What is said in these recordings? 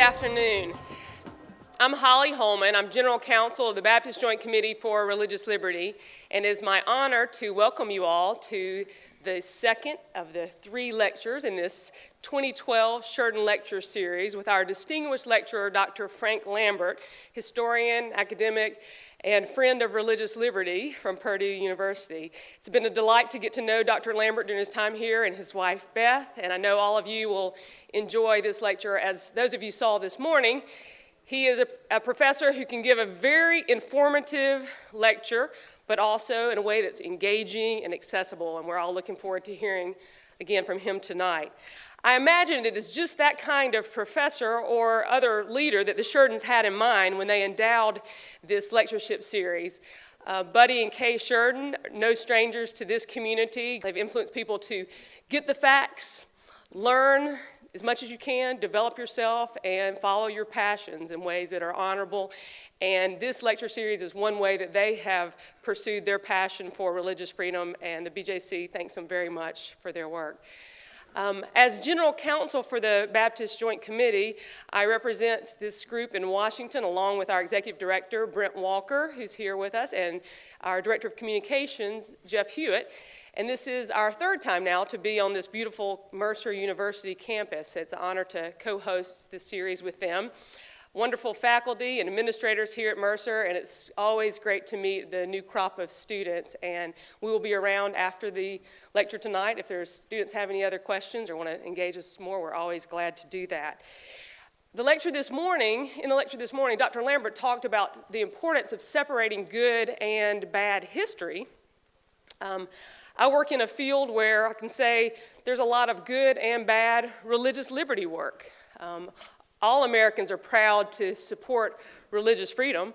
afternoon. I'm Holly Holman. I'm General Counsel of the Baptist Joint Committee for Religious Liberty, and it is my honor to welcome you all to the second of the 3 lectures in this 2012 Sheridan Lecture Series with our distinguished lecturer, Dr. Frank Lambert, historian, academic, and friend of religious liberty from Purdue University. It's been a delight to get to know Dr. Lambert during his time here and his wife, Beth, and I know all of you will enjoy this lecture. As those of you saw this morning, he is a professor who can give a very informative lecture, but also in a way that's engaging and accessible, and we're all looking forward to hearing again from him tonight. I imagine it is just that kind of professor or other leader that the Sheridans had in mind when they endowed this lectureship series. Buddy and Kay Sheridan, no strangers to this community. They've influenced people to get the facts, learn as much as you can, develop yourself, and follow your passions in ways that are honorable. And this lecture series is one way that they have pursued their passion for religious freedom, and the BJC thanks them very much for their work. As General Counsel for the Baptist Joint Committee, I represent this group in Washington along with our Executive Director, Brent Walker, who's here with us, and our Director of Communications, Jeff Hewitt. And this is our 3rd time now to be on this beautiful Mercer University campus. It's an honor to co-host this series with them. Wonderful faculty and administrators here at Mercer, and it's always great to meet the new crop of students. And we will be around after the lecture tonight. If there's students have any other questions or want to engage us more, we're always glad to do that. In the lecture this morning, Dr. Lambert talked about the importance of separating good and bad history. I work in a field where I can say there's a lot of good and bad religious liberty work. All Americans are proud to support religious freedom,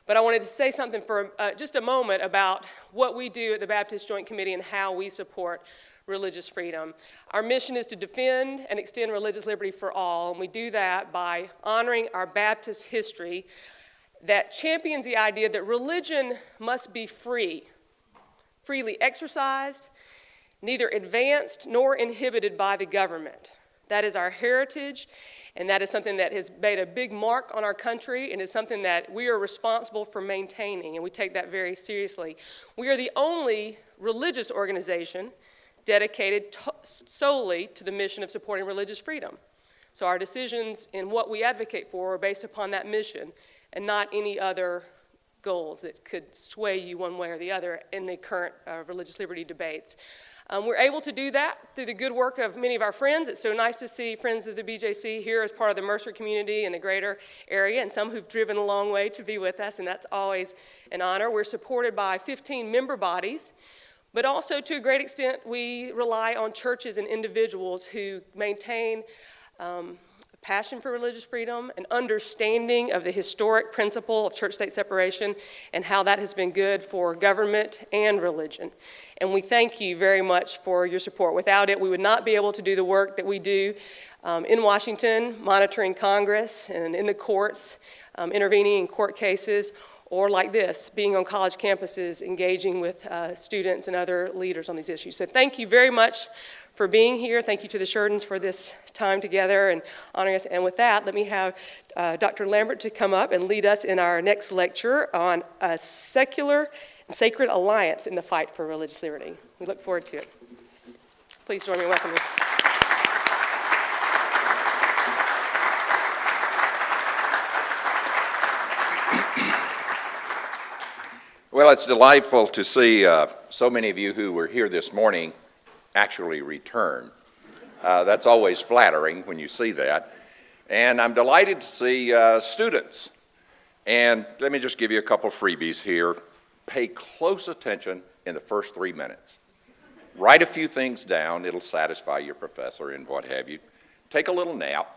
but I wanted to say something for just a moment about what we do at the Baptist Joint Committee and how we support religious freedom. Our mission is to defend and extend religious liberty for all, and we do that by honoring our Baptist history that champions the idea that religion must be free, freely exercised, neither advanced nor inhibited by the government. That is our heritage, and that is something that has made a big mark on our country, and is something that we are responsible for maintaining, and we take that very seriously. We are the only religious organization dedicated solely to the mission of supporting religious freedom. So our decisions in what we advocate for are based upon that mission, and not any other goals that could sway you one way or the other in the current religious liberty debates. We're able to do that through the good work of many of our friends. It's so nice to see friends of the BJC here as part of the Mercer community in the greater area, and some who've driven a long way to be with us, and that's always an honor. We're supported by 15 member bodies, but also to a great extent we rely on churches and individuals who maintain passion for religious freedom, an understanding of the historic principle of church-state separation, and how that has been good for government and religion. And we thank you very much for your support. Without it, we would not be able to do the work that we do in Washington, monitoring Congress and in the courts, intervening in court cases, or like this, being on college campuses, engaging with students and other leaders on these issues. So thank you very much for being here. Thank you to the Sheridans for this time together and honoring us. And with that, let me have Dr. Lambert to come up and lead us in our next lecture on a secular and sacred alliance in the fight for religious liberty. We look forward to it. Please join me in welcoming. Well, it's delightful to see so many of you who were here this morning actually return. That's always flattering when you see that. And I'm delighted to see students. And let me just give you a couple freebies here. Pay close attention in the first 3 minutes. Write a few things down. It'll satisfy your professor and what have you. Take a little nap.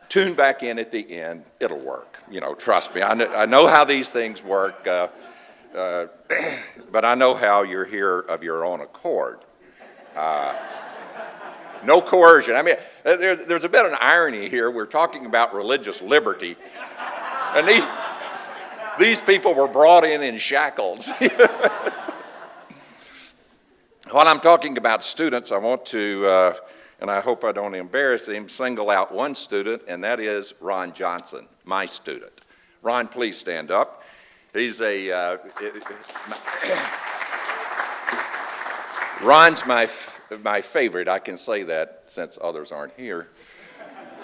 Tune back in at the end. It'll work. You know, trust me. I know how these things work. But I know how you're here of your own accord. No coercion. I mean, there's a bit of an irony here. We're talking about religious liberty, and these people were brought in shackles. While I'm talking about students, I want to and I hope I don't embarrass him, single out one student, and that is Ron Johnson, my student. Ron, please stand up. He's Ron's my favorite. I can say that since others aren't here.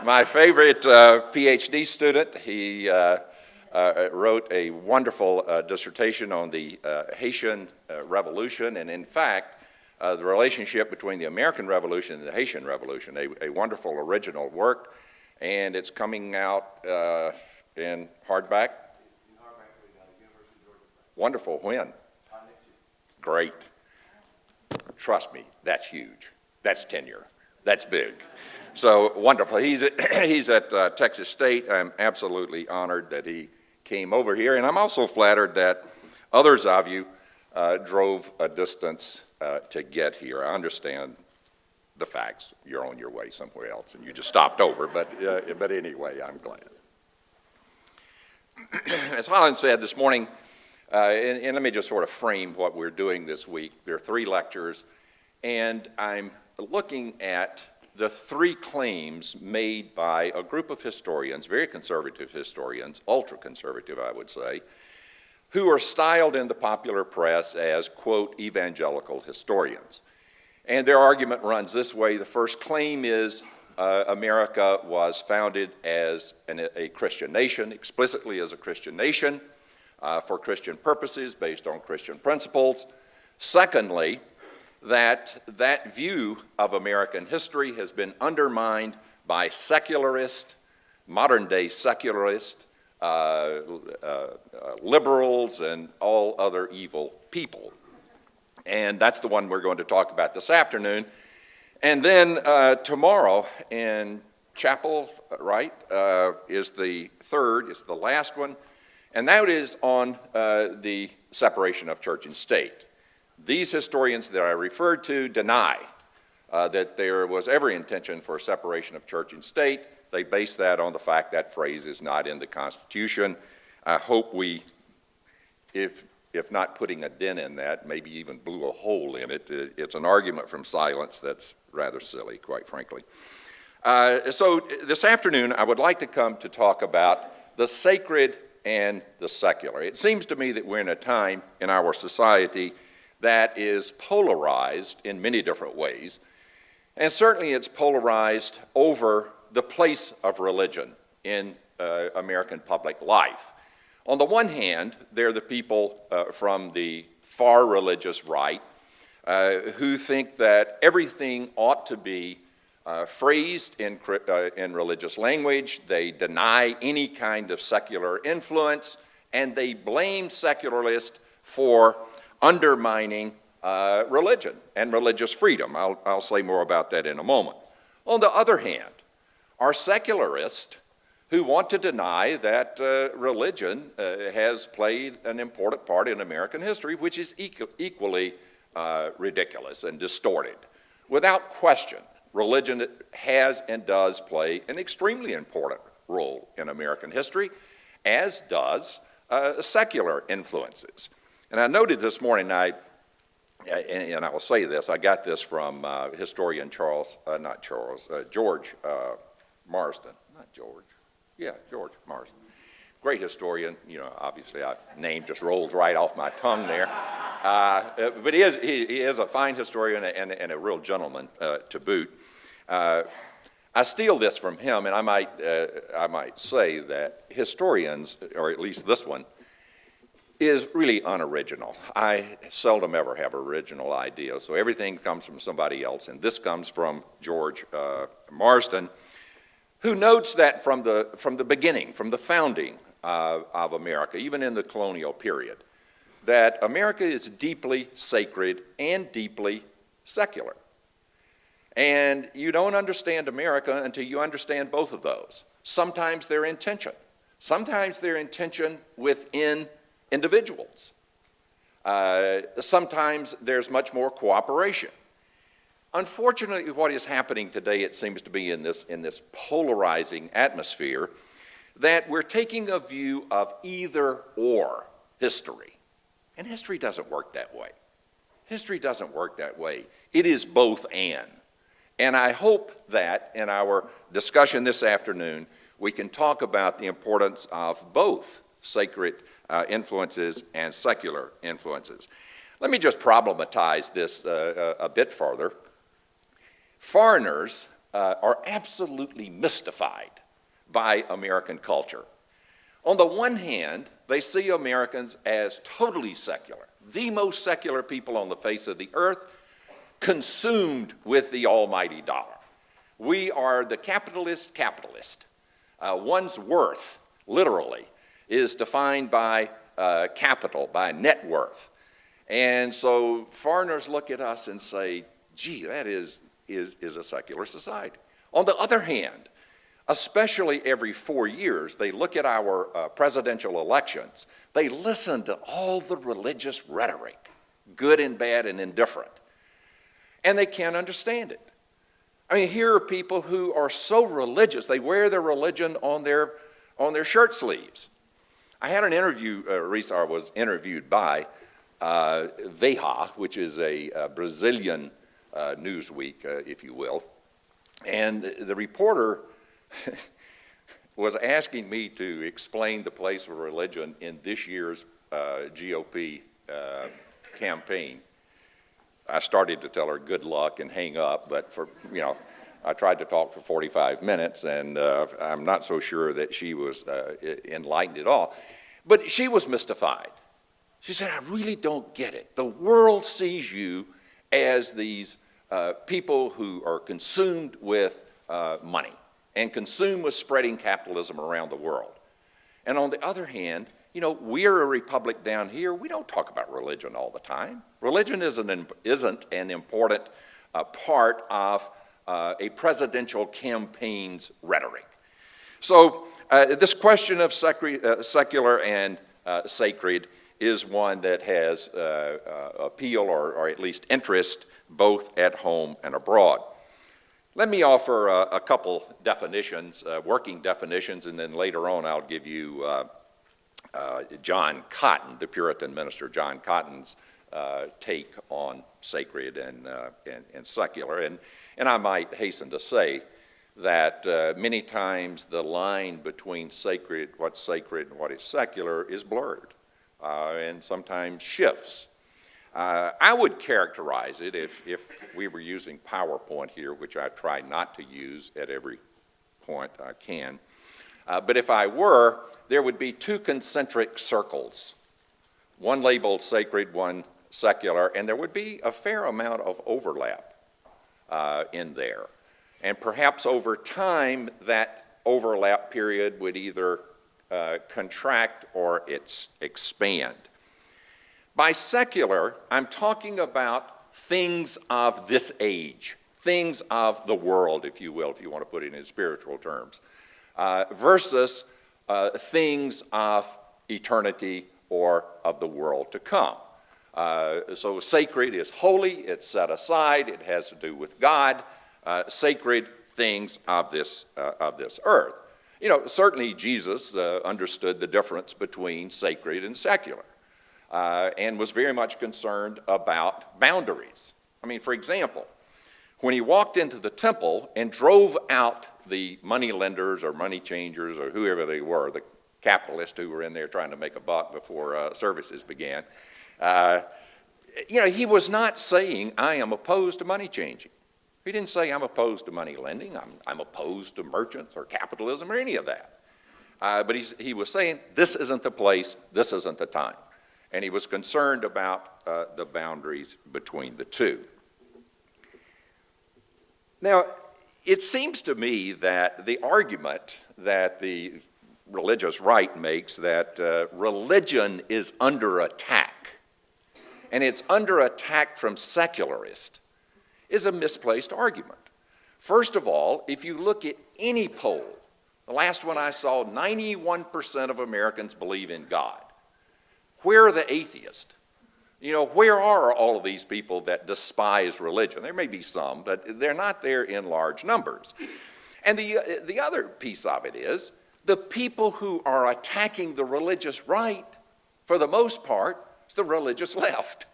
My favorite PhD student. He wrote a wonderful dissertation on the Haitian Revolution, and in fact, the relationship between the American Revolution and the Haitian Revolution, a wonderful original work, and it's coming out in hardback. Wonderful. When? Great. Trust me, that's huge. That's tenure. That's big. So wonderful. He's at Texas State. I'm absolutely honored that he came over here, and I'm also flattered that others of you drove a distance to get here. I understand the facts. You're on your way somewhere else, and you just stopped over, but anyway, I'm glad. As Holland said this morning, and let me just sort of frame what we're doing this week. There are 3 lectures, and I'm looking at the 3 claims made by a group of historians, very conservative historians, ultra-conservative, I would say, who are styled in the popular press as, quote, evangelical historians. And their argument runs this way. The first claim is America was founded as a Christian nation, explicitly as a Christian nation, for Christian purposes, based on Christian principles. Secondly, that view of American history has been undermined by secularists, modern-day secularists, liberals, and all other evil people. And that's the one we're going to talk about this afternoon. And then tomorrow in chapel, right, is the third, is the last one, and that is on the separation of church and state. These historians that I referred to deny that there was every intention for separation of church and state. They base that on the fact that phrase is not in the Constitution. I hope we, if not putting a dent in that, maybe even blew a hole in it. It's an argument from silence that's rather silly, quite frankly. So this afternoon, I would like to come to talk about the sacred and the secular. It seems to me that we're in a time in our society that is polarized in many different ways, and certainly it's polarized over the place of religion in American public life. On the one hand, there are the people from the far religious right who think that everything ought to be phrased in religious language. They deny any kind of secular influence, and they blame secularists for undermining religion and religious freedom. I'll say more about that in a moment. On the other hand, are secularists who want to deny that religion has played an important part in American history, which is equally ridiculous and distorted. Without question, religion has and does play an extremely important role in American history, as does secular influences. And I noted this morning, and I will say this, I got this from historian George Marsden. George Marsden. Great historian, obviously name just rolls right off my tongue there. But he is a fine historian and a real gentleman to boot. I steal this from him, and I might say that historians, or at least this one, is really unoriginal. I seldom ever have original ideas, so everything comes from somebody else, and this comes from George Marsden, who notes that from the beginning, from the founding of America, even in the colonial period, that America is deeply sacred and deeply secular. And you don't understand America until you understand both of those. Sometimes they're in tension. Sometimes they're in tension within individuals. Sometimes there's much more cooperation. Unfortunately, what is happening today, it seems to be in this polarizing atmosphere, that we're taking a view of either or history. And history doesn't work that way. History doesn't work that way. It is both and. And I hope that in our discussion this afternoon, we can talk about the importance of both sacred influences and secular influences. Let me just problematize this a bit further. Foreigners are absolutely mystified by American culture. On the one hand, they see Americans as totally secular, the most secular people on the face of the earth, consumed with the almighty dollar. We are the capitalist. One's worth, literally, is defined by capital, by net worth. And so foreigners look at us and say, gee, that is a secular society. On the other hand, especially every 4 years, they look at our presidential elections. They listen to all the religious rhetoric, good and bad and indifferent, and they can't understand it. I mean, here are people who are so religious, they wear their religion on their shirt sleeves. I had an interview, I was interviewed by Veja, which is a Brazilian Newsweek, if you will, and the reporter was asking me to explain the place of religion in this year's GOP campaign. I started to tell her good luck and hang up, but I tried to talk for 45 minutes, and I'm not so sure that she was enlightened at all. But she was mystified. She said, I really don't get it. The world sees you as these people who are consumed with money and consumed with spreading capitalism around the world. And on the other hand, we're a republic down here. We don't talk about religion all the time. Religion isn't an important part of a presidential campaign's rhetoric. So this question of secular and sacred is one that has appeal or at least interest both at home and abroad. Let me offer a couple definitions, working definitions, and then later on I'll give you John Cotton, the Puritan minister John Cotton's take on sacred and secular. And I might hasten to say that many times the line between what's sacred and what is secular is blurred and sometimes shifts. I would characterize it, if we were using PowerPoint here, which I try not to use at every point I can, but if I were, there would be two concentric circles, one labeled sacred, one secular, and there would be a fair amount of overlap in there. And perhaps over time, that overlap period would either contract or expand. By secular, I'm talking about things of this age, things of the world, if you will, if you want to put it in spiritual terms, versus things of eternity or of the world to come. So sacred is holy, it's set aside, it has to do with God, sacred things of this earth. Certainly Jesus understood the difference between sacred and secular. And was very much concerned about boundaries. I mean, for example, when he walked into the temple and drove out the money lenders or money changers or whoever they were, the capitalists who were in there trying to make a buck before services began, he was not saying, I am opposed to money changing. He didn't say, I'm opposed to money lending, I'm opposed to merchants or capitalism or any of that. But he was saying, this isn't the place, this isn't the time. And he was concerned about the boundaries between the two. Now, it seems to me that the argument that the religious right makes that religion is under attack, and it's under attack from secularists, is a misplaced argument. First of all, if you look at any poll, the last one I saw, 91% of Americans believe in God. Where are the atheists? Where are all of these people that despise religion? There may be some, but they're not there in large numbers. And the other piece of it is the people who are attacking the religious right, for the most part, it's the religious left,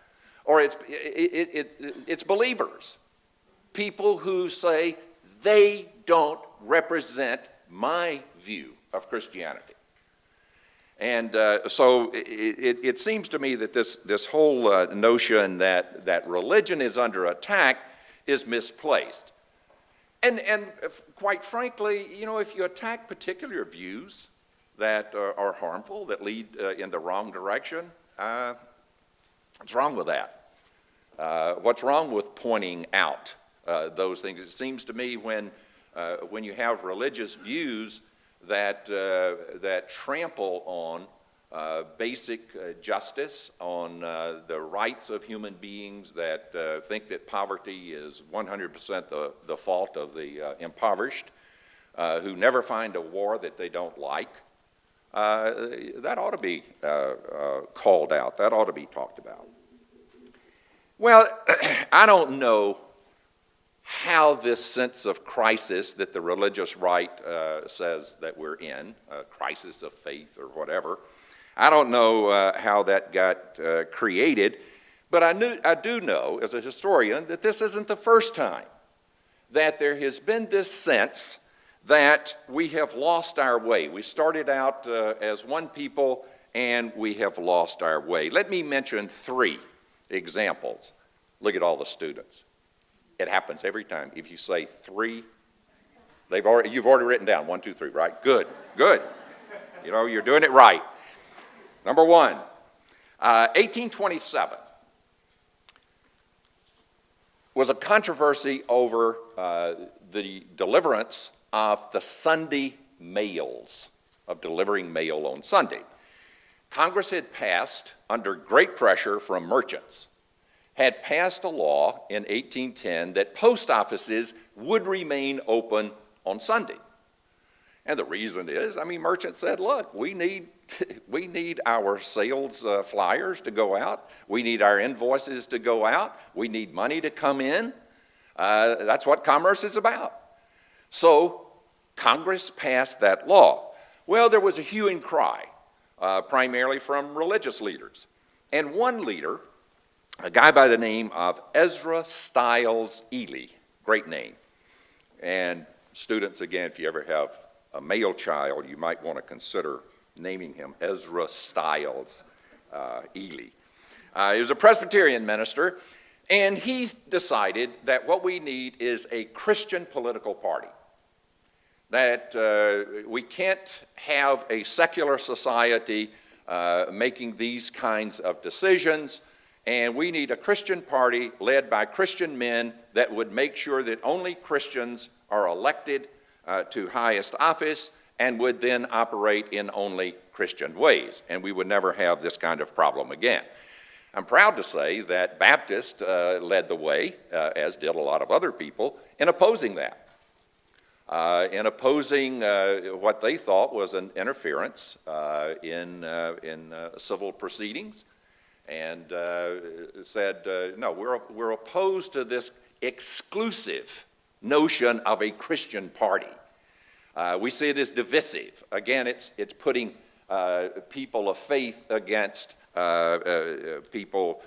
or it's believers. people who say they don't represent my view of Christianity. And so it seems to me that this whole notion that religion is under attack is misplaced. And quite frankly, you know, if you attack particular views that are harmful, that lead in the wrong direction, what's wrong with that? What's wrong with pointing out those things? It seems to me when you have religious views that trample on basic justice, on the rights of human beings, that think that poverty is 100% the fault of the impoverished, who never find a war that they don't like, that ought to be called out. That ought to be talked about. Well, I don't know how this sense of crisis that the religious right says that we're in, a crisis of faith or whatever, I don't know how that got created, but I do know as a historian that this isn't the first time that there has been this sense that we have lost our way. We started out as one people and we have lost our way. Let me mention 3 examples. Look at all the students. It happens every time. If you say 3, you've already written down 1, 2, 3, right? Good. You know, you're doing it right. Number 1, 1827 was a controversy over the deliverance of the Sunday mails, of delivering mail on Sunday. Congress had passed, under great pressure from merchants, had passed a law in 1810 that post offices would remain open on Sunday. And the reason is, merchants said, look, we need our sales flyers to go out. We need our invoices to go out. We need money to come in. That's what commerce is about. So Congress passed that law. Well, there was a hue and cry, primarily from religious leaders. And one leader, a guy by the name of Ezra Stiles Ely, great name. And students, again, if you ever have a male child, you might want to consider naming him Ezra Stiles Ely. He was a Presbyterian minister, and he decided that what we need is a Christian political party. That we can't have a secular society making these kinds of decisions, and we need a Christian party led by Christian men that would make sure that only Christians are elected to highest office and would then operate in only Christian ways, and we would never have this kind of problem again. I'm proud to say that Baptists led the way, as did a lot of other people, in opposing that. In opposing what they thought was an interference in civil proceedings, and said, no, we're opposed to this exclusive notion of a Christian party. We see it as divisive. Again, it's putting people of faith against people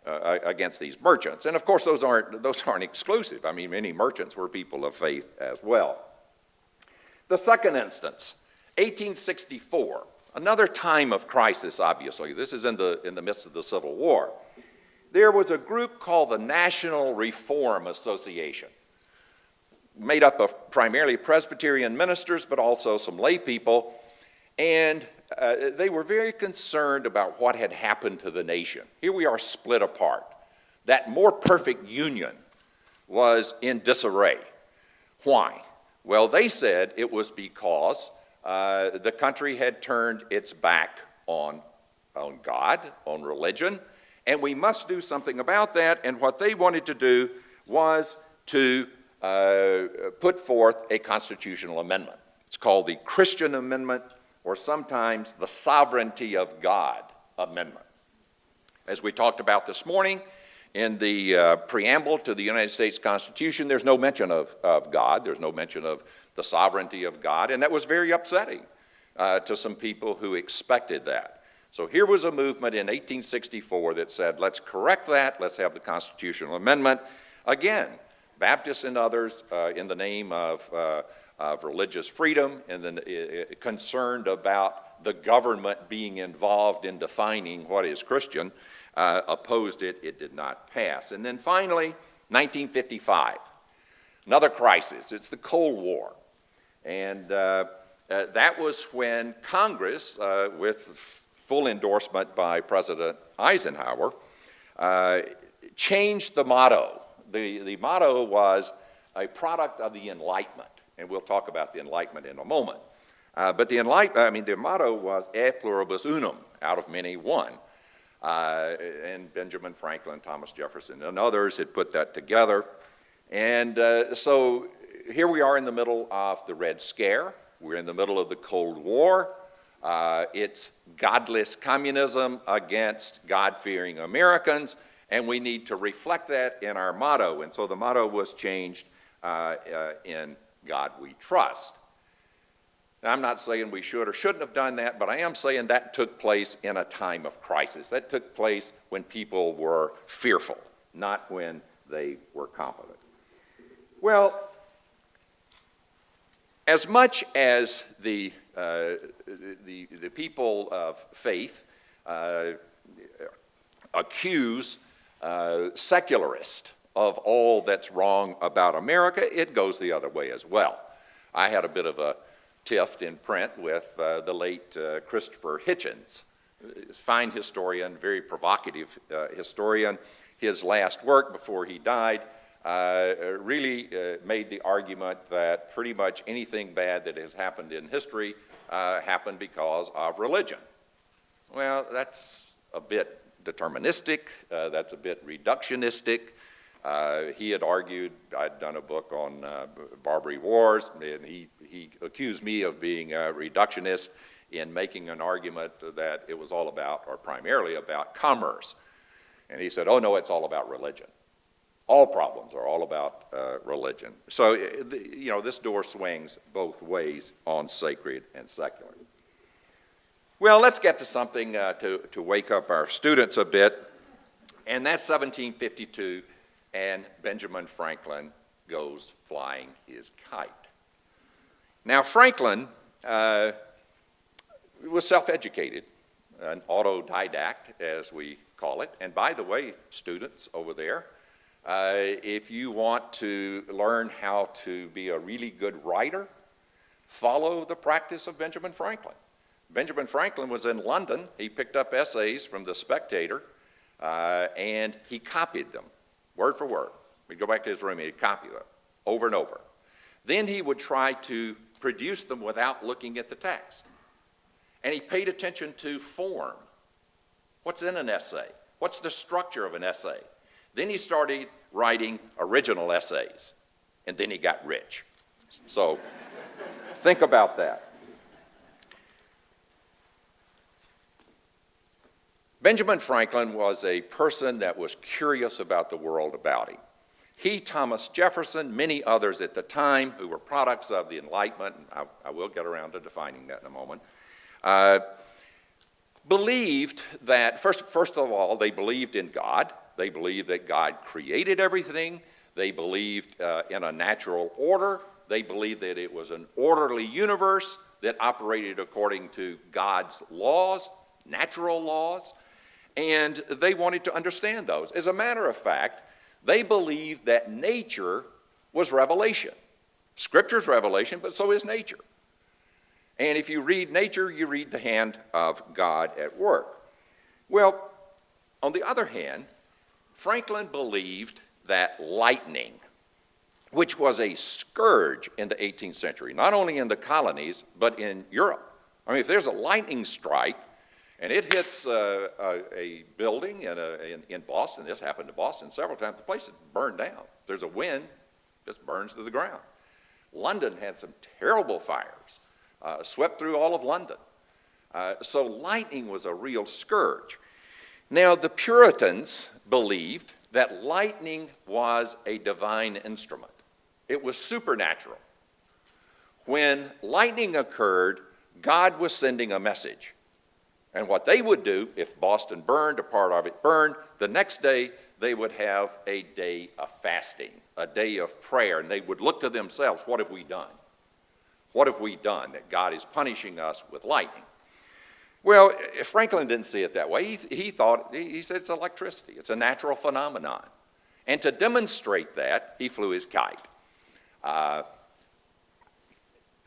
against these merchants. And of course, those aren't exclusive. Many merchants were people of faith as well. The second instance, 1864, another time of crisis, obviously. This is in the midst of the Civil War. There was a group called the National Reform Association, made up of primarily Presbyterian ministers, but also some lay people, and they were very concerned about what had happened to the nation. Here we are split apart. That more perfect union was in disarray. Why? Well, they said it was because the country had turned its back on God, on religion, and we must do something about that. And what they wanted to do was to put forth a constitutional amendment. It's called the Christian Amendment, or sometimes the Sovereignty of God Amendment. As we talked about this morning, in the preamble to the United States Constitution, there's no mention of God. There's no mention of the sovereignty of God, and that was very upsetting to some people who expected that. So here was a movement in 1864 that said, let's correct that, let's have the constitutional amendment. Again, Baptists and others, in the name of religious freedom and concerned about the government being involved in defining what is Christian, opposed it. It did not pass. And then finally, 1955, another crisis. It's the Cold War. And that was when Congress, with full endorsement by President Eisenhower, changed the motto. The motto was a product of the Enlightenment, and we'll talk about the Enlightenment in a moment. But the motto was "E pluribus unum," out of many one. And Benjamin Franklin, Thomas Jefferson, and others had put that together. And so here we are in the middle of the Red Scare. We're in the middle of the Cold War. It's godless communism against God-fearing Americans, and we need to reflect that in our motto. And so the motto was changed in God We Trust. Now, I'm not saying we should or shouldn't have done that, but I am saying that took place in a time of crisis. That took place when people were fearful, not when they were confident. Well, as much as the people of faith accuse secularists of all that's wrong about America, it goes the other way as well. I had a bit of a tiff in print with the late Christopher Hitchens, fine historian, very provocative historian. His last work before he died really made the argument that pretty much anything bad that has happened in history happened because of religion. Well, that's a bit deterministic, that's a bit reductionistic. He had argued, I'd done a book on Barbary Wars, and he accused me of being a reductionist in making an argument that it was all about, or primarily about, commerce. And he said, oh no, it's all about religion. All problems are all about religion. So, this door swings both ways on sacred and secular. Well, let's get to something to wake up our students a bit, and that's 1752, and Benjamin Franklin goes flying his kite. Now, Franklin was self-educated, an autodidact, as we call it. And by the way, students over there, if you want to learn how to be a really good writer, follow the practice of Benjamin Franklin. Benjamin Franklin was in London. He picked up essays from The Spectator, and he copied them, word for word. He'd go back to his room and he'd copy them over and over. Then he would try to produce them without looking at the text. And he paid attention to form. What's in an essay? What's the structure of an essay? Then he started writing original essays, and then he got rich. So think about that. Benjamin Franklin was a person that was curious about the world about him. He, Thomas Jefferson, many others at the time who were products of the Enlightenment, and I will get around to defining that in a moment, believed that, first of all, they believed in God. They believed that God created everything. They believed in a natural order. They believed that it was an orderly universe that operated according to God's laws, natural laws, and they wanted to understand those. As a matter of fact, they believed that nature was revelation. Scripture's revelation, but so is nature. And if you read nature, you read the hand of God at work. Well, on the other hand, Franklin believed that lightning, which was a scourge in the 18th century, not only in the colonies, but in Europe. I mean, if there's a lightning strike, and it hits a building in Boston. This happened to Boston several times. The place is burned down. If there's a wind, it just burns to the ground. London had some terrible fires, swept through all of London. So lightning was a real scourge. Now, the Puritans believed that lightning was a divine instrument. It was supernatural. When lightning occurred, God was sending a message. And what they would do, if Boston burned, a part of it burned, the next day they would have a day of fasting, a day of prayer, and they would look to themselves, what have we done? What have we done that God is punishing us with lightning? Well, Franklin didn't see it that way. He said it's electricity. It's a natural phenomenon. And to demonstrate that, he flew his kite.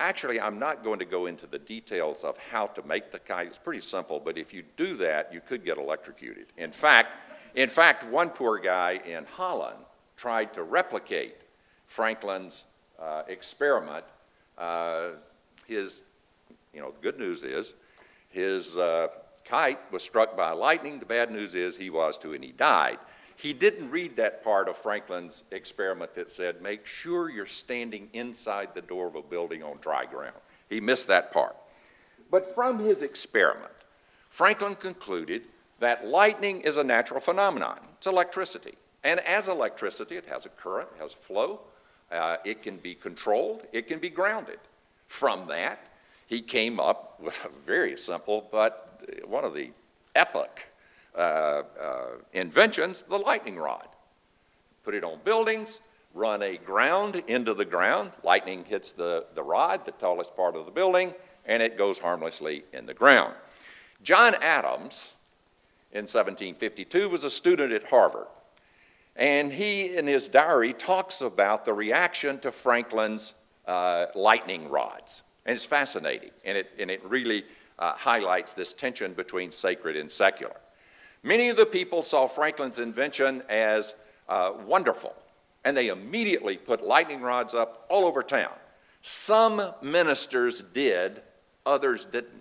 Actually, I'm not going to go into the details of how to make the kite. It's pretty simple, but if you do that, you could get electrocuted. In fact, one poor guy in Holland tried to replicate Franklin's experiment. The good news is his kite was struck by lightning. The bad news is he died. He didn't read that part of Franklin's experiment that said, make sure you're standing inside the door of a building on dry ground. He missed that part. But from his experiment, Franklin concluded that lightning is a natural phenomenon. It's electricity. And as electricity, it has a current, it has a flow. It can be controlled. It can be grounded. From that, he came up with a very simple, but one of the epic inventions, the lightning rod. Put it on buildings, run a ground into the ground. Lightning hits the rod, the tallest part of the building, and it goes harmlessly in the ground. John Adams, in 1752, was a student at Harvard. And he, in his diary, talks about the reaction to Franklin's lightning rods. And it's fascinating, and it really highlights this tension between sacred and secular. Many of the people saw Franklin's invention as wonderful, and they immediately put lightning rods up all over town. Some ministers did, others didn't.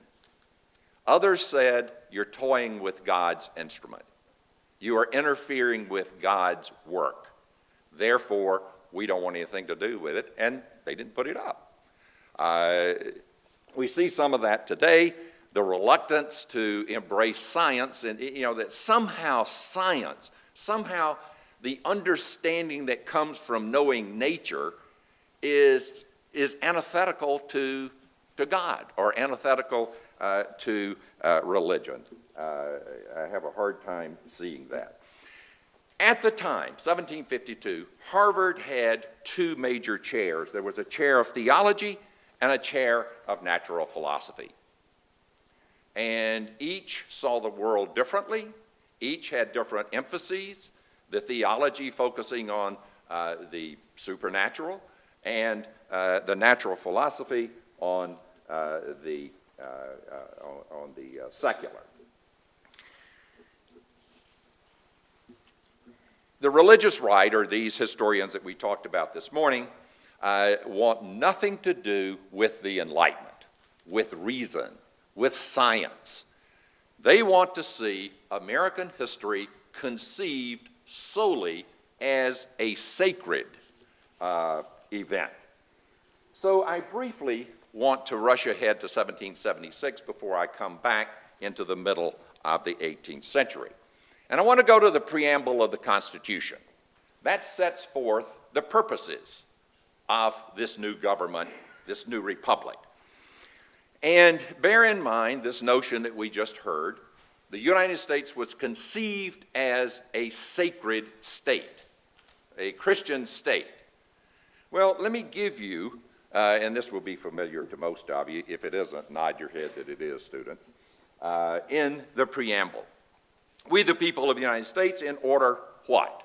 Others said, you're toying with God's instrument. You are interfering with God's work. Therefore, we don't want anything to do with it, and they didn't put it up. We see some of that today, the reluctance to embrace science, and that somehow science, somehow the understanding that comes from knowing nature is antithetical to God or antithetical to religion. I have a hard time seeing that. At the time, 1752, Harvard had two major chairs. There was a chair of theology and a chair of natural philosophy. And each saw the world differently. Each had different emphases. The theology focusing on the supernatural, and the natural philosophy on the secular. The religious right, or these historians that we talked about this morning, want nothing to do with the Enlightenment, with reason, with science. They want to see American history conceived solely as a sacred event. So I briefly want to rush ahead to 1776 before I come back into the middle of the 18th century. And I want to go to the preamble of the Constitution. That sets forth the purposes of this new government, this new republic. And bear in mind this notion that we just heard. The United States was conceived as a sacred state, a Christian state. Well, let me give you, and this will be familiar to most of you. If it isn't, nod your head that it is, students. In the preamble, we the people of the United States, in order what?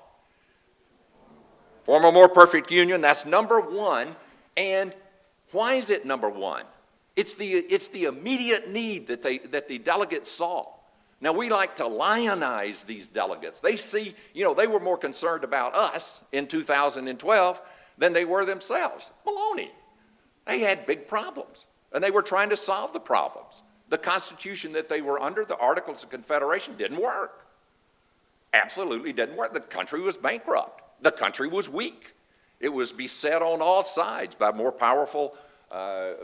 Form a more perfect union. That's number one. And why is it number one? It's the immediate need that the delegates saw. Now, we like to lionize these delegates. They see, they were more concerned about us in 2012 than they were themselves. Baloney. They had big problems, and they were trying to solve the problems. The Constitution that they were under, the Articles of Confederation, didn't work. Absolutely didn't work. The country was bankrupt. The country was weak. It was beset on all sides by more powerful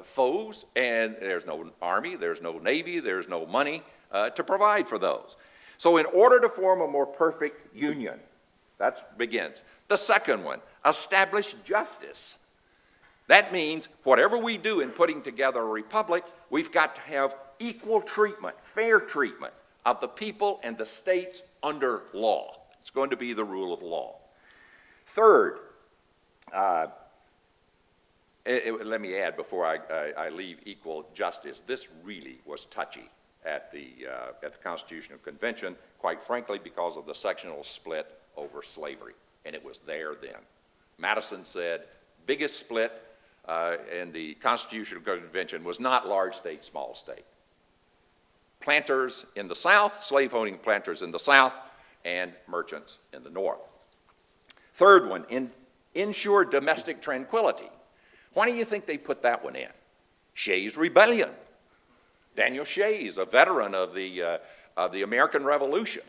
foes, and there's no army, there's no navy, there's no money to provide for those. So in order to form a more perfect union, that begins. The second one, establish justice. That means whatever we do in putting together a republic, we've got to have equal treatment, fair treatment of the people and the states under law. It's going to be the rule of law. Third, let me add before I leave equal justice, this really was touchy at the Constitutional Convention, quite frankly, because of the sectional split over slavery, and it was there then. Madison said, biggest split in the Constitutional Convention was not large state, small state. Planters in the South, slave-owning planters in the South, and merchants in the North. Third one, ensure domestic tranquility. Why do you think they put that one in? Shays' Rebellion. Daniel Shays, a veteran of the American Revolution,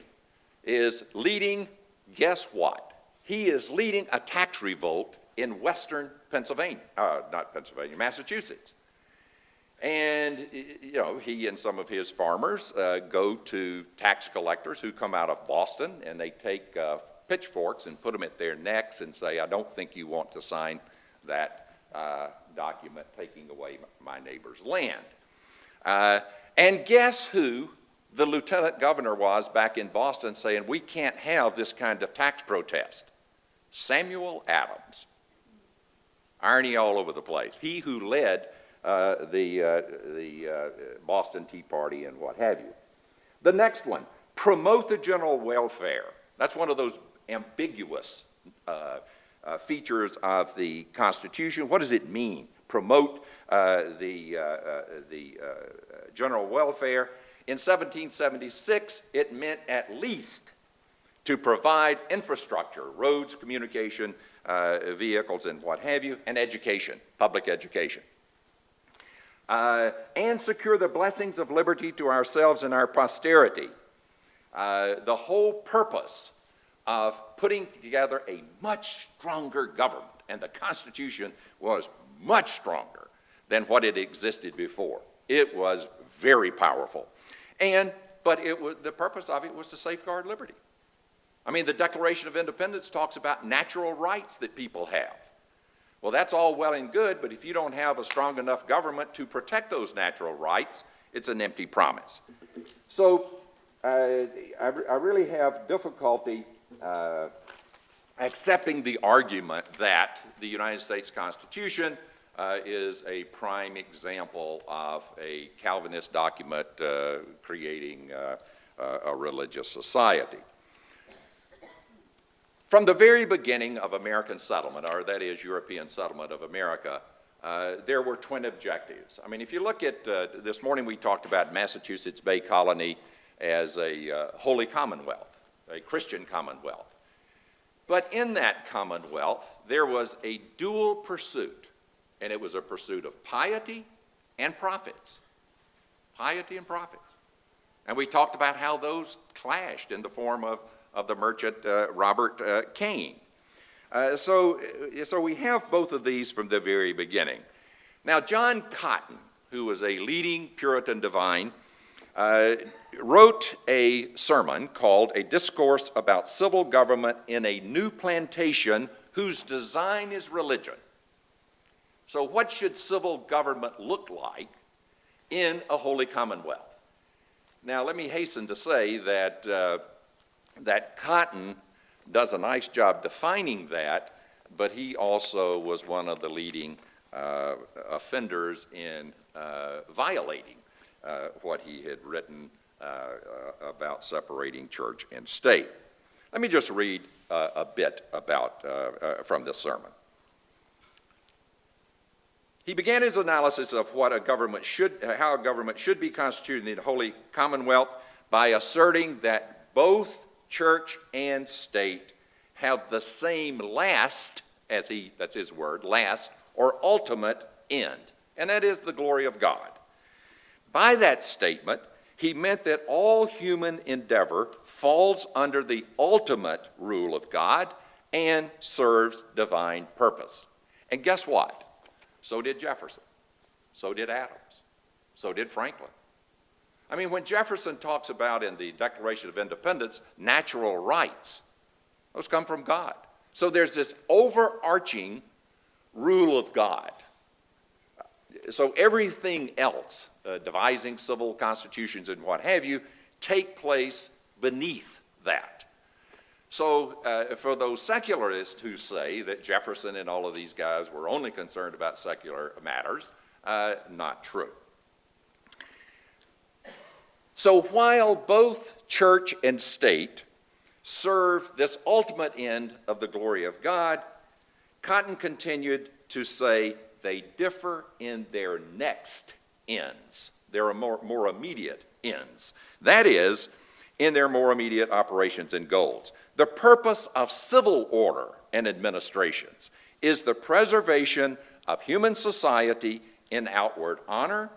is leading, guess what? He is leading a tax revolt in western Massachusetts. And, you know, he and some of his farmers go to tax collectors who come out of Boston, and they take pitchforks and put them at their necks and say, I don't think you want to sign that document taking away my neighbor's land. And guess who the lieutenant governor was back in Boston saying, we can't have this kind of tax protest? Samuel Adams. Irony all over the place. He who led the Boston Tea Party and what have you. The next one, promote the general welfare. That's one of those ambiguous features of the Constitution. What does it mean? Promote the general welfare. In 1776, it meant at least to provide infrastructure, roads, communication, vehicles, and what have you, and education, public education. And secure the blessings of liberty to ourselves and our posterity. The whole purpose of putting together a much stronger government, and the Constitution was much stronger than what had existed before. It was very powerful. But the purpose of it was to safeguard liberty. I mean, the Declaration of Independence talks about natural rights that people have. Well, that's all well and good, but if you don't have a strong enough government to protect those natural rights, it's an empty promise. So I really have difficulty accepting the argument that the United States Constitution is a prime example of a Calvinist document creating a religious society. From the very beginning of American settlement, or that is European settlement of America, there were twin objectives. I mean, if you look at, this morning we talked about Massachusetts Bay Colony as a holy commonwealth, a Christian commonwealth. But in that commonwealth, there was a dual pursuit, and it was a pursuit of piety and profits. Piety and profits. And we talked about how those clashed in the form of the merchant Robert Kane. So we have both of these from the very beginning. Now, John Cotton, who was a leading Puritan divine, wrote a sermon called A Discourse About Civil Government in a New Plantation Whose Design is Religion. So what should civil government look like in a holy commonwealth? Now, let me hasten to say that that Cotton does a nice job defining that, but he also was one of the leading offenders in violating what he had written about separating church and state. Let me just read a bit about from this sermon. He began his analysis of how a government should be constituted in the Holy Commonwealth by asserting that both church and state have the same last, that's his word, last or ultimate end, and that is the glory of God. By that statement, he meant that all human endeavor falls under the ultimate rule of God and serves divine purpose. And guess what? So did Jefferson. So did Adams. So did Franklin. I mean, when Jefferson talks about in the Declaration of Independence natural rights, those come from God. So there's this overarching rule of God. So everything else, devising civil constitutions and what have you, take place beneath that. So for those secularists who say that Jefferson and all of these guys were only concerned about secular matters, not true. So while both church and state serve this ultimate end of the glory of God, Cotton continued to say they differ in their next ends. There are more immediate ends. That is, in their more immediate operations and goals. The purpose of civil order and administrations is the preservation of human society in outward honor,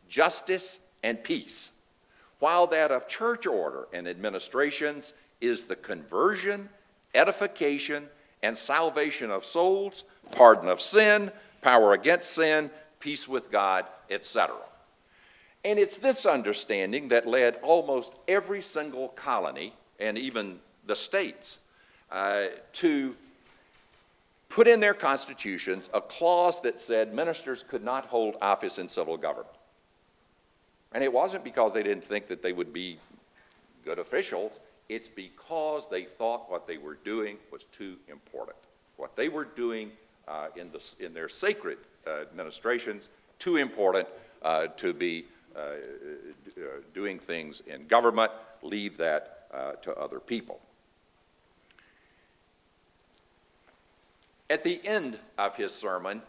justice, and peace, while that of church order and administrations is the conversion, edification, and salvation of souls, pardon of sin, power against sin, peace with God, etc. And it's this understanding that led almost every single colony, and even the states, to put in their constitutions a clause that said ministers could not hold office in civil government. And it wasn't because they didn't think that they would be good officials. It's because they thought what they were doing was too important. What they were doing in their sacred administrations, too important to be doing things in government. Leave that to other people. At the end of his sermon,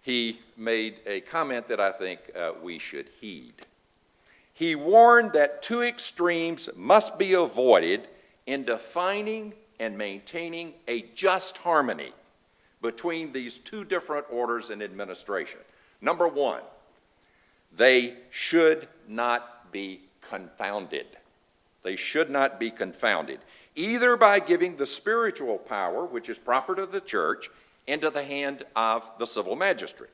he made a comment that I think we should heed. He warned that two extremes must be avoided in defining and maintaining a just harmony between these two different orders in administration. Number one, they should not be confounded. They should not be confounded, either by giving the spiritual power, which is proper to the church, into the hand of the civil magistrate,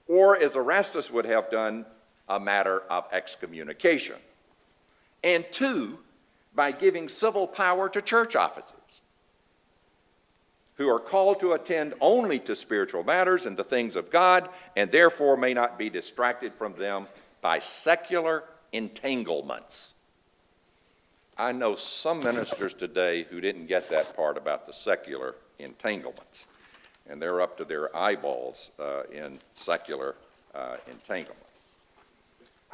or as Erastus would have done, a matter of excommunication. And two, by giving civil power to church officers, who are called to attend only to spiritual matters and the things of God, and therefore may not be distracted from them by secular entanglements. I know some ministers today who didn't get that part about the secular entanglements, and they're up to their eyeballs in secular entanglements.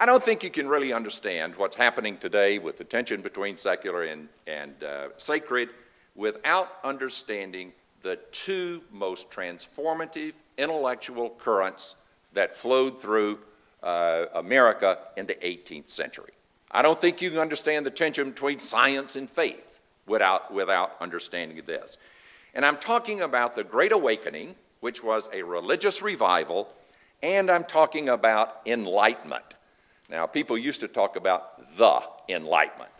I don't think you can really understand what's happening today with the tension between secular and sacred without understanding the two most transformative intellectual currents that flowed through America in the 18th century. I don't think you can understand the tension between science and faith without understanding this. And I'm talking about the Great Awakening, which was a religious revival, and I'm talking about Enlightenment. Now, people used to talk about the Enlightenment.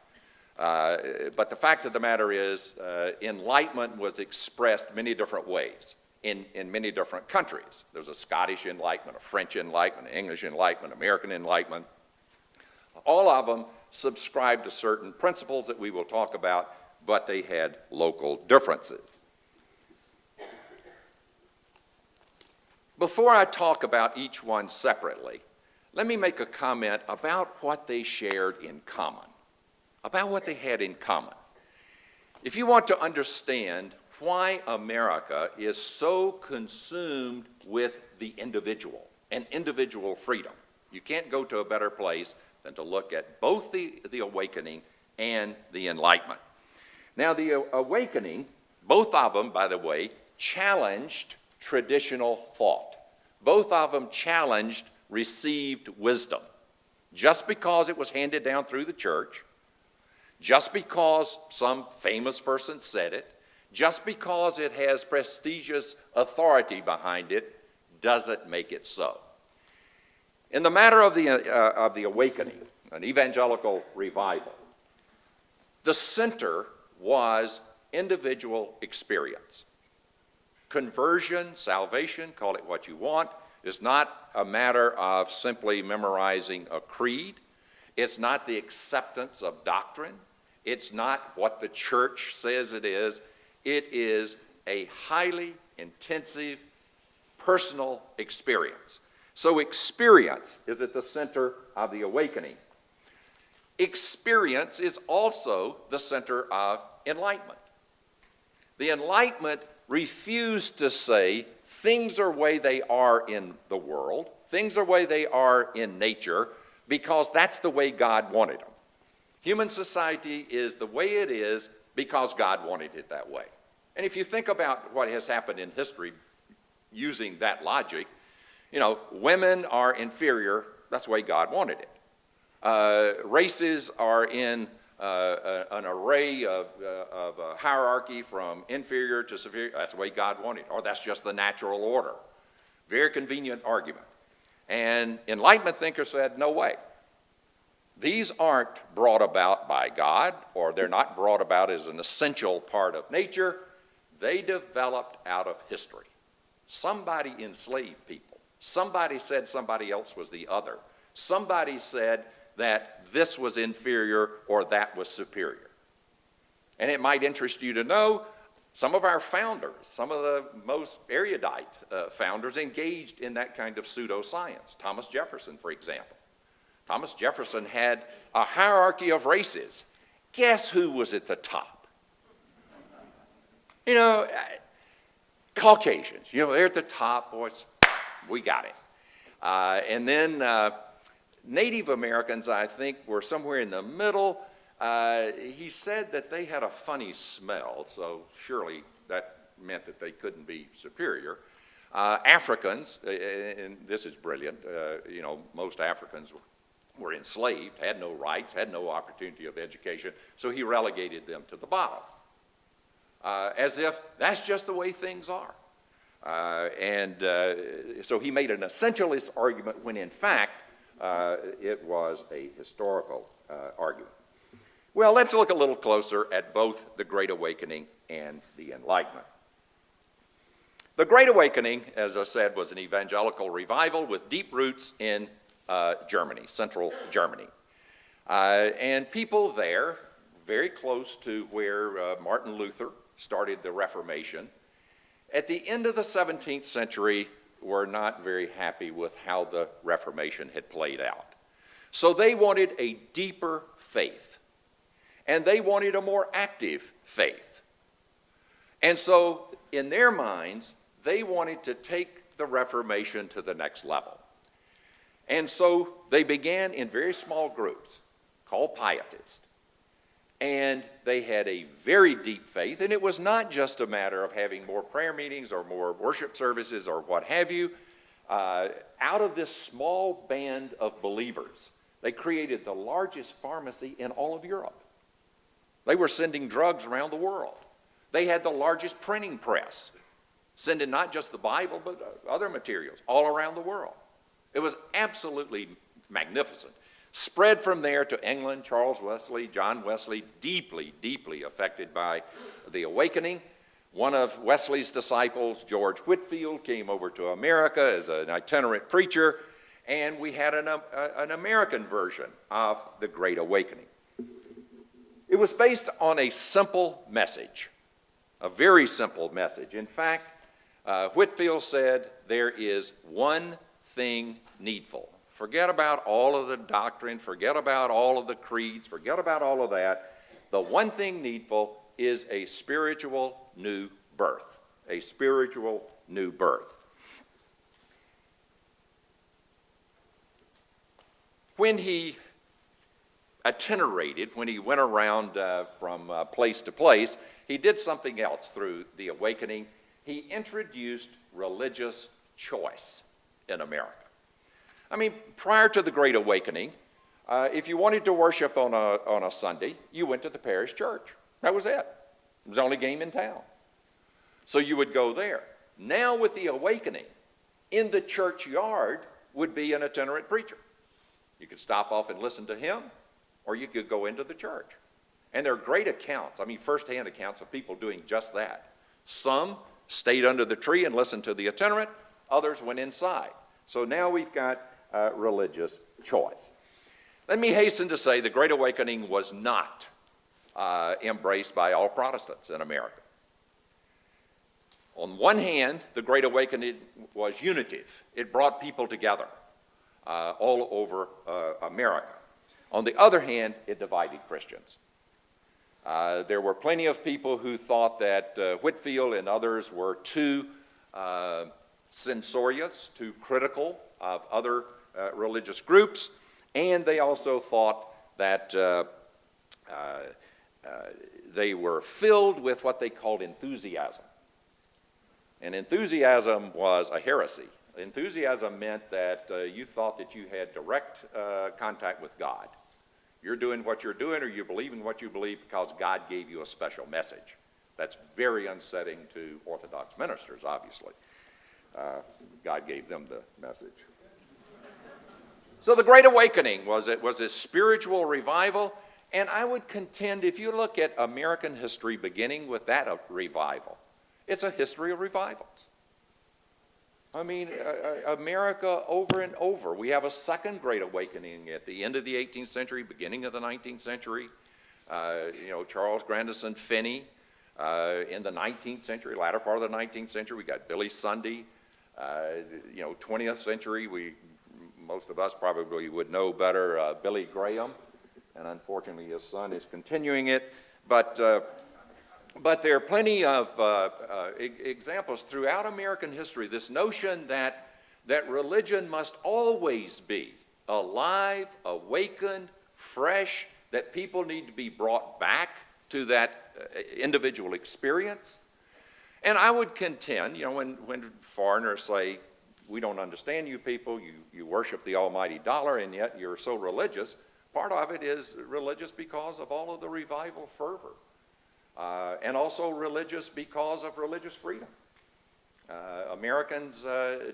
But the fact of the matter is, Enlightenment was expressed many different ways in many different countries. There's a Scottish Enlightenment, a French Enlightenment, an English Enlightenment, American Enlightenment. All of them subscribed to certain principles that we will talk about, but they had local differences. Before I talk about each one separately, let me make a comment about what they shared in common, about what they had in common. If you want to understand why America is so consumed with the individual and individual freedom, you can't go to a better place than to look at both the Awakening and the Enlightenment. Now, the Awakening, both of them, by the way, challenged traditional thought. Both of them challenged received wisdom. Just because it was handed down through the church, just because some famous person said it, just because it has prestigious authority behind it, doesn't make it so. In the matter of the Awakening, an evangelical revival, the center was individual experience. Conversion, salvation, call it what you want, is not a matter of simply memorizing a creed. It's not the acceptance of doctrine. It's not what the church says it is. It is a highly intensive personal experience. So experience is at the center of the Awakening. Experience is also the center of Enlightenment. The Enlightenment refused to say things are the way they are in the world, things are the way they are in nature, because that's the way God wanted them. Human society is the way it is because God wanted it that way. And if you think about what has happened in history using that logic, women are inferior, that's the way God wanted it. Races are in an array of hierarchy from inferior to superior, that's the way God wanted it, or that's just the natural order. Very convenient argument. And Enlightenment thinkers said, no way. These aren't brought about by God, or they're not brought about as an essential part of nature. They developed out of history. Somebody enslaved people. Somebody said somebody else was the other. Somebody said that this was inferior or that was superior. And it might interest you to know some of our founders, some of the most erudite founders engaged in that kind of pseudoscience. Thomas Jefferson, for example. Thomas Jefferson had a hierarchy of races. Guess who was at the top? Caucasians. They're at the top, boys, we got it. And then Native Americans, I think, were somewhere in the middle. He said that they had a funny smell, so surely that meant that they couldn't be superior. Africans, and this is brilliant, most Africans were enslaved, had no rights, had no opportunity of education, so he relegated them to the bottom, as if that's just the way things are. So he made an essentialist argument when in fact it was a historical argument. Well, let's look a little closer at both the Great Awakening and the Enlightenment. The Great Awakening, as I said, was an evangelical revival with deep roots in Germany, central Germany. And people there, very close to where Martin Luther started the Reformation, at the end of the 17th century were not very happy with how the Reformation had played out. So they wanted a deeper faith, and they wanted a more active faith. And so in their minds, they wanted to take the Reformation to the next level. And so they began in very small groups called Pietists. And they had a very deep faith, and it was not just a matter of having more prayer meetings or more worship services or what have you. Out of this small band of believers, they created the largest pharmacy in all of Europe. They were sending drugs around the world. They had the largest printing press, sending not just the Bible, but other materials all around the world. It was absolutely magnificent. Spread from there to England, Charles Wesley, John Wesley, deeply, deeply affected by the awakening. One of Wesley's disciples, George Whitefield, came over to America as an itinerant preacher, and we had an American version of the Great Awakening. It was based on a simple message, a very simple message. In fact, Whitefield said, there is one thing needful. Forget about all of the doctrine, forget about all of the creeds, forget about all of that. The one thing needful is a spiritual new birth, a spiritual new birth. When he itinerated, when he went around from place to place, he did something else through the awakening. He introduced religious choice in America. I mean, prior to the Great Awakening, if you wanted to worship on a Sunday, you went to the parish church. That was it. It was the only game in town. So you would go there. Now with the awakening, in the churchyard would be an itinerant preacher. You could stop off and listen to him, or you could go into the church. And there are great accounts, firsthand accounts of people doing just that. Some stayed under the tree and listened to the itinerant, others went inside. So now we've got religious choice. Let me hasten to say the Great Awakening was not embraced by all Protestants in America. On one hand, the Great Awakening was unitive. It brought people together all over America. On the other hand, it divided Christians. There were plenty of people who thought that Whitefield and others were too censorious, too critical of other religious groups, and they also thought that they were filled with what they called enthusiasm. And enthusiasm was a heresy. Enthusiasm meant that you thought that you had direct contact with God. You're doing what you're doing, or you believe in what you believe because God gave you a special message. That's very unsettling to Orthodox ministers, obviously. God gave them the message. So the Great Awakening was a spiritual revival, and I would contend if you look at American history beginning with that revival, it's a history of revivals. I mean, America over and over. We have a second Great Awakening at the end of the 18th century, beginning of the 19th century. Charles Grandison Finney in the 19th century, latter part of the 19th century. We got Billy Sunday. 20th century, most of us probably would know better, Billy Graham. And unfortunately, his son is continuing it. But there are plenty of examples throughout American history, this notion that religion must always be alive, awakened, fresh, that people need to be brought back to that individual experience. And I would contend, when foreigners say, we don't understand you people, you worship the almighty dollar, and yet you're so religious, part of it is religious because of all of the revival fervor. And also religious because of religious freedom. Americans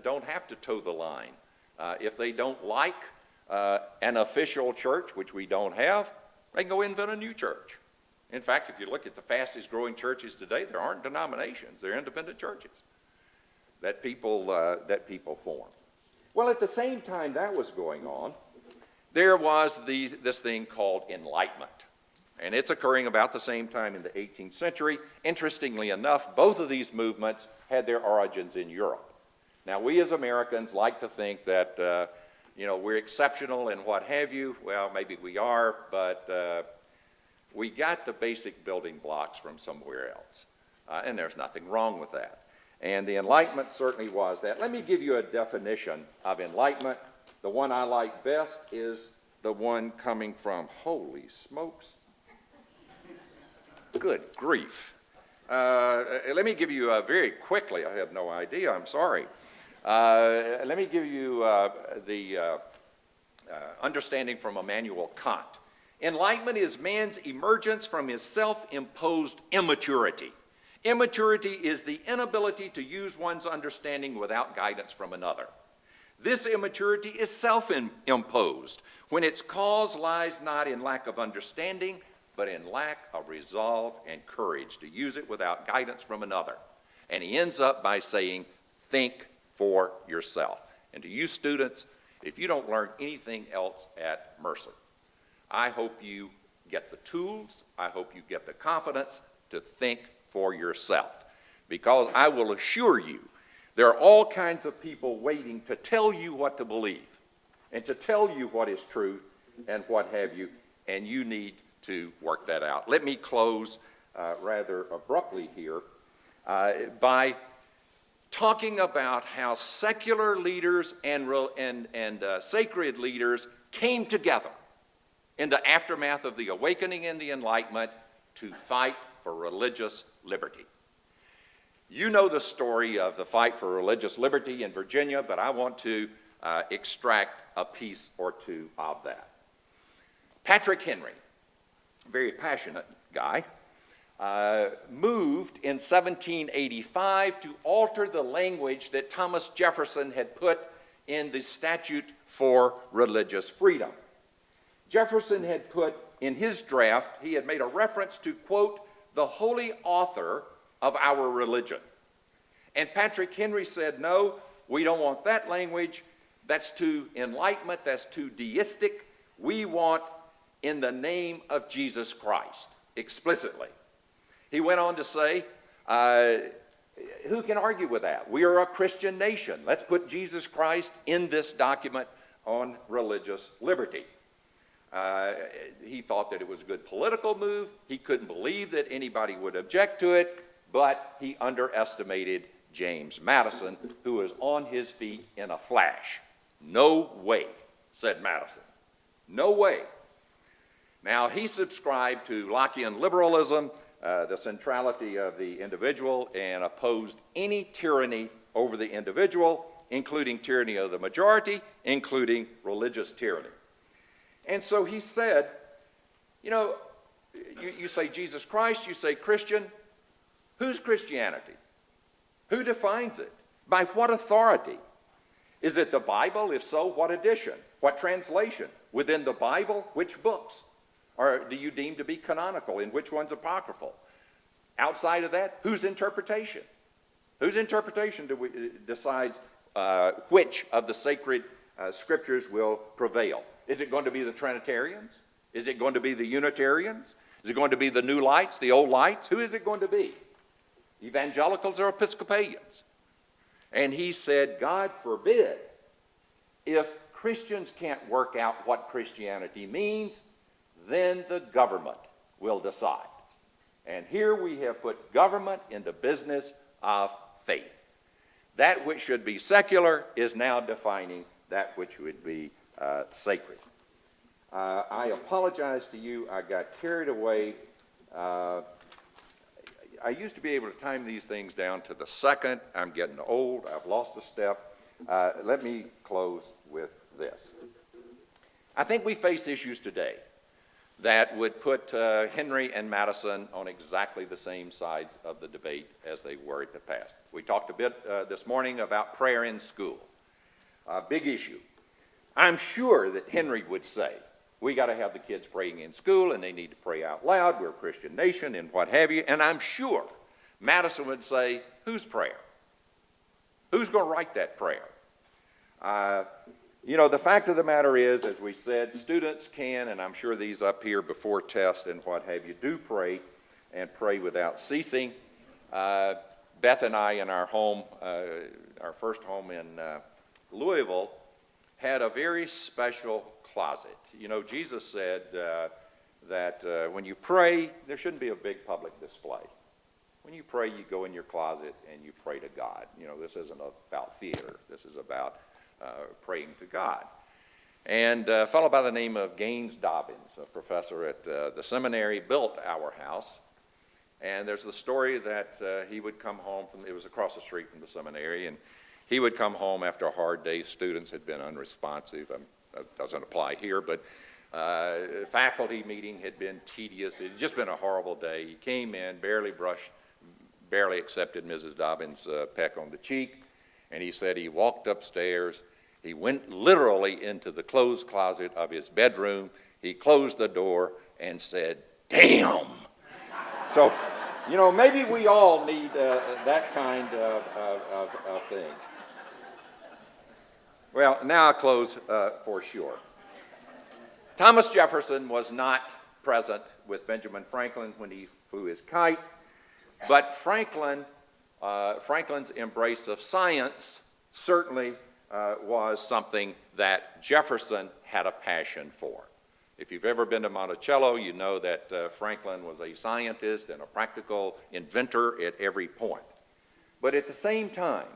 don't have to toe the line. If they don't like an official church, which we don't have, they can go invent a new church. In fact, if you look at the fastest growing churches today, there aren't denominations, they're independent churches that people form. Well, at the same time that was going on, there was this thing called Enlightenment. And it's occurring about the same time in the 18th century. Interestingly enough, both of these movements had their origins in Europe. Now, we as Americans like to think that, we're exceptional and what have you. Well, maybe we are, but we got the basic building blocks from somewhere else. And there's nothing wrong with that. And the Enlightenment certainly was that. Let me give you a definition of Enlightenment. The one I like best is the one coming from, holy smokes, good grief. Let me give you very quickly, I have no idea, I'm sorry. Let me give you the understanding from Immanuel Kant. Enlightenment is man's emergence from his self-imposed immaturity. Immaturity is the inability to use one's understanding without guidance from another. This immaturity is self-imposed, when its cause lies not in lack of understanding, but in lack of resolve and courage to use it without guidance from another. And he ends up by saying, think for yourself. And to you students, if you don't learn anything else at Mercer, I hope you get the tools, I hope you get the confidence to think for yourself. Because I will assure you, there are all kinds of people waiting to tell you what to believe and to tell you what is truth and what have you, and you need to work that out. Let me close rather abruptly here by talking about how secular leaders and sacred leaders came together in the aftermath of the Awakening and the Enlightenment to fight for religious liberty. You know the story of the fight for religious liberty in Virginia, but I want to extract a piece or two of that. Patrick Henry, very passionate guy, moved in 1785 to alter the language that Thomas Jefferson had put in the Statute for Religious Freedom. Jefferson had put in his draft, he had made a reference to, quote, the holy author of our religion. And Patrick Henry said, no, we don't want that language. That's too Enlightenment, that's too deistic. We want in the name of Jesus Christ, explicitly. He went on to say, who can argue with that? We are a Christian nation. Let's put Jesus Christ in this document on religious liberty. He thought that it was a good political move. He couldn't believe that anybody would object to it, but he underestimated James Madison, who was on his feet in a flash. "No way," said Madison. "No way." Now, he subscribed to Lockean liberalism, the centrality of the individual, and opposed any tyranny over the individual, including tyranny of the majority, including religious tyranny. And so he said, you say Jesus Christ, you say Christian. Whose Christianity? Who defines it? By what authority? Is it the Bible? If so, what edition? What translation? Within the Bible, which books? Or do you deem to be canonical? And which one's apocryphal? Outside of that, whose interpretation? Whose interpretation decides which of the sacred scriptures will prevail? Is it going to be the Trinitarians? Is it going to be the Unitarians? Is it going to be the New Lights, the Old Lights? Who is it going to be? Evangelicals or Episcopalians? And he said, God forbid, if Christians can't work out what Christianity means, then the government will decide. And here we have put government in the business of faith. That which should be secular is now defining that which would be sacred. I apologize to you. I got carried away. I used to be able to time these things down to the second. I'm getting old. I've lost a step. Let me close with this. I think we face issues today that would put Henry and Madison on exactly the same sides of the debate as they were in the past. We talked a bit this morning about prayer in school. Big issue. I'm sure that Henry would say, we got to have the kids praying in school, and they need to pray out loud. We're a Christian nation, and what have you. And I'm sure Madison would say, whose prayer? Who's going to write that prayer? The fact of the matter is, as we said, students can, and I'm sure these up here before test and what have you, do pray and pray without ceasing. Beth and I in our home, our first home in Louisville, had a very special closet. Jesus said that when you pray, there shouldn't be a big public display. When you pray, you go in your closet and you pray to God. This isn't about theater. This is about praying to God. And a fellow by the name of Gaines Dobbins, a professor at the seminary, built our house. And there's the story that he would come home it was across the street from the seminary, and he would come home after a hard day. Students had been unresponsive. That doesn't apply here, but faculty meeting had been tedious. It had just been a horrible day. He came in, barely accepted Mrs. Dobbins' peck on the cheek, and he said he walked upstairs. He went literally into the clothes closet of his bedroom. He closed the door and said, "Damn!" So, maybe we all need that kind of thing. Well, now I'll close for sure. Thomas Jefferson was not present with Benjamin Franklin when he flew his kite, but Franklin's embrace of science certainly was something that Jefferson had a passion for. If you've ever been to Monticello, you know that Franklin was a scientist and a practical inventor at every point. But at the same time,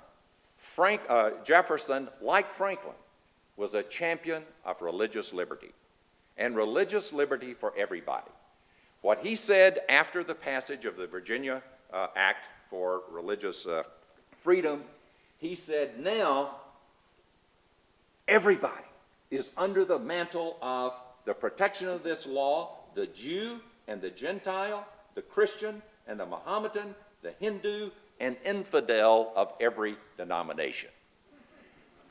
Jefferson, like Franklin, was a champion of religious liberty, and religious liberty for everybody. What he said after the passage of the Virginia Act for religious freedom, he said, now everybody is under the mantle of the protection of this law, the Jew and the Gentile, the Christian and the Mohammedan, the Hindu and infidel of every denomination.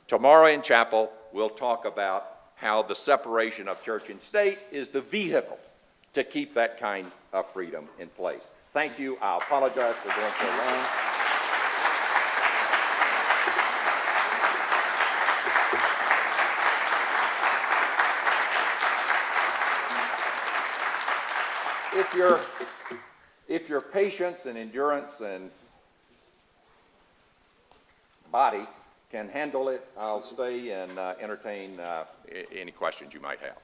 Tomorrow in chapel, we'll talk about how the separation of church and state is the vehicle to keep that kind of freedom in place. Thank you. I apologize for going so long. If your patience and endurance and body can handle it, I'll stay and entertain any questions you might have.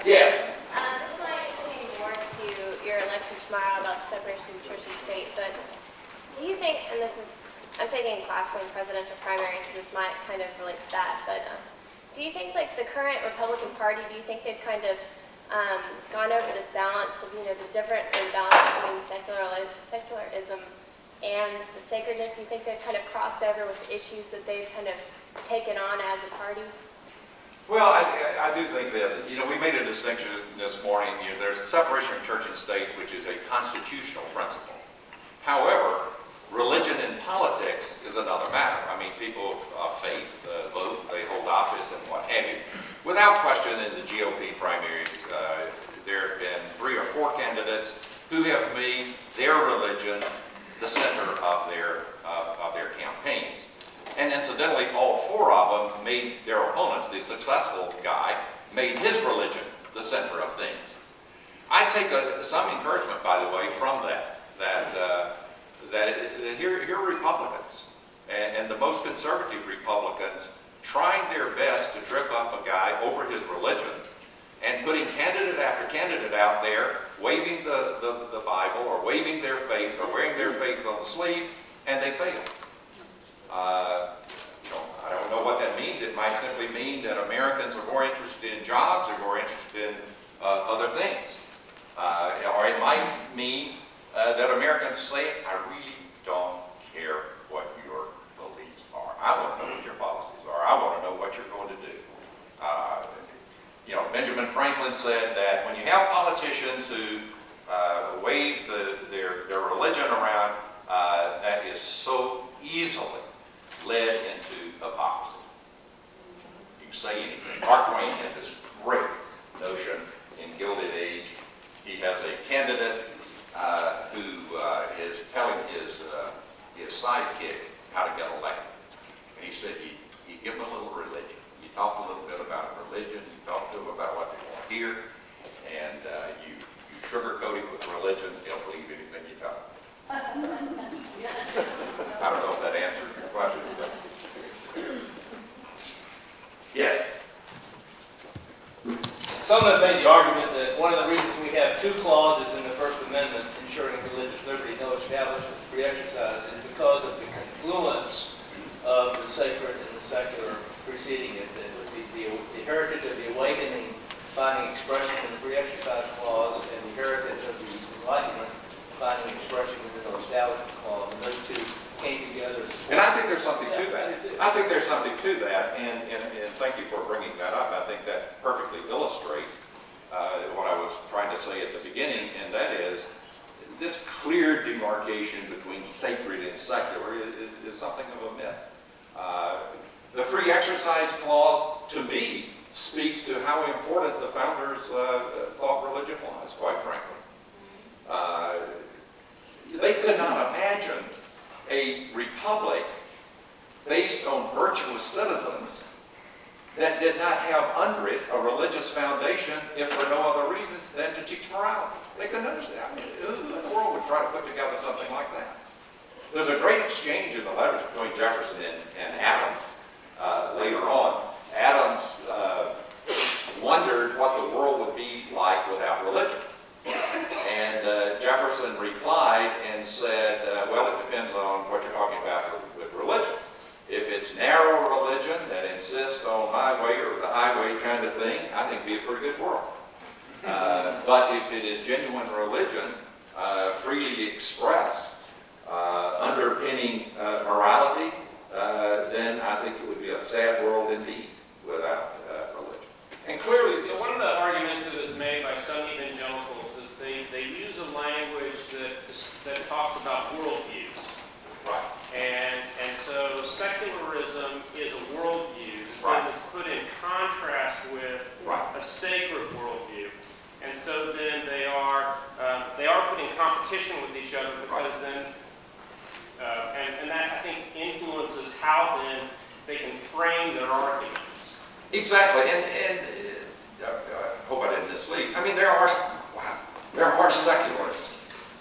Yes. This might pertain more to your election tomorrow about the separation of church and state, but do you think, and this is, I'm taking a class on presidential primaries, so this might kind of relate to that, but do you think, like, the current Republican Party, do you think they've kind of gone over this balance of, the different imbalance between secularism and the sacredness? Do you think they've kind of crossed over with the issues that they've kind of taken on as a party? Well, I do think this. We made a distinction this morning. There's separation of church and state, which is a constitutional principle. However, religion and politics is another matter. I mean, people of faith vote, they hold office, and what have you. Without question, in the GOP primaries, there have been 3 or 4 candidates who have made their religion the center of their campaigns. And incidentally, all 4 of them made their opponents, the successful guy, made his religion the center of things. I take some encouragement, by the way, from that here are Republicans, and the most conservative Republicans trying their best to trip up a guy over his religion and putting candidate after candidate out there waving the Bible or waving their faith or wearing their faith on the sleeve, and they fail. I don't know what that means. It might simply mean that Americans are more interested in jobs or more interested in other things. Or it might mean that Americans say, I really don't care what your beliefs are. I want to know what your policies are. I want to know what you're going to do. Benjamin Franklin said that when you have politicians who wave their religion around, that is so easily led into hypocrisy. You can say anything. Mark Twain has this great notion in Gilded Age. He has a candidate who is telling his sidekick how to get elected. And he said, you give them a little religion. You talk a little bit about religion. You talk to them about what they want to hear. And you sugarcoat it with religion. They'll believe anything you tell them. I don't know if that answered your question. Yes? Some have made the argument that one of the reasons we have 2 clauses in the First Amendment ensuring religious liberty, no establishment, free exercise, is because of the confluence of the sacred and the secular preceding it. The heritage of the awakening finding expression in the free exercise clause, and the heritage of the Enlightenment finding expression in the no establishment clause. And those 2 came together. And I think there's something to that. I think there's something to that, and thank you for bringing that up. I think that perfectly illustrates what I was trying to say at the beginning, and that is this clear demarcation between sacred and secular is something of a myth. The free exercise clause, to me, speaks to how important the founders thought religion was, quite frankly. They could not imagine a republic based on virtuous citizens that did not have under it a religious foundation, if for no other reasons than to teach morality. They couldn't understand. I mean, who in the world would try to put together something like that? There's a great exchange in the letters between Jefferson and Adams later on. Adams wondered what the world would be like without religion. And Jefferson replied and said, well, it depends on what you're talking about with religion. If it's narrow religion that insists on my way or the highway kind of thing, I think it'd be a pretty good world. But if it is genuine religion, freely expressed, underpinning morality, then I think it would be a sad world indeed without religion. And clearly, So one of the arguments that is made by some evangelicals is they use a language that talks about worldviews. right. And so secularism is a worldview Right. that is put in contrast with Right. a sacred worldview. And so then they are put in competition with each other because then, and that I think influences how then they can frame their arguments. Exactly, and I hope I didn't mislead. I mean, there are secularists.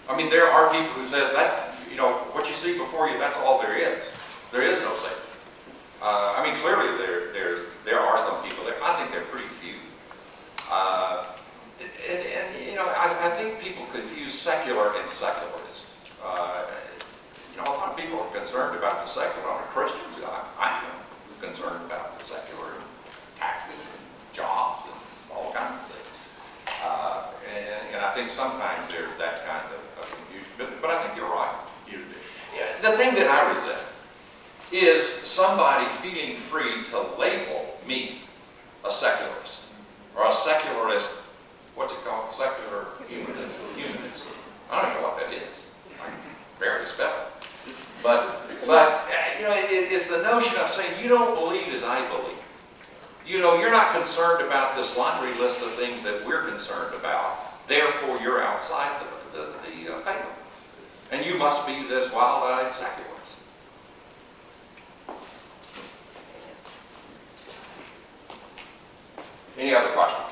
I mean, there are people who says that, what you see before you, that's all there is. There is no Satan. I mean, clearly there are some people there. I think they're pretty few. I think people confuse secular and secularist. A lot of people are concerned about the secular. Christians, I'm concerned about the secular taxes and jobs and all kinds of things. And I think sometimes there's that kind of confusion. But I think you're right. The thing that I resent is somebody feeling free to label me a secularist or a secularist. What's it called? Secular humanist. I don't know what that is. I can barely spell it. But it's the notion of saying you don't believe as I believe. You're not concerned about this laundry list of things that we're concerned about. Therefore, you're outside the paper. And you must be this wild-eyed secularist. Any other questions?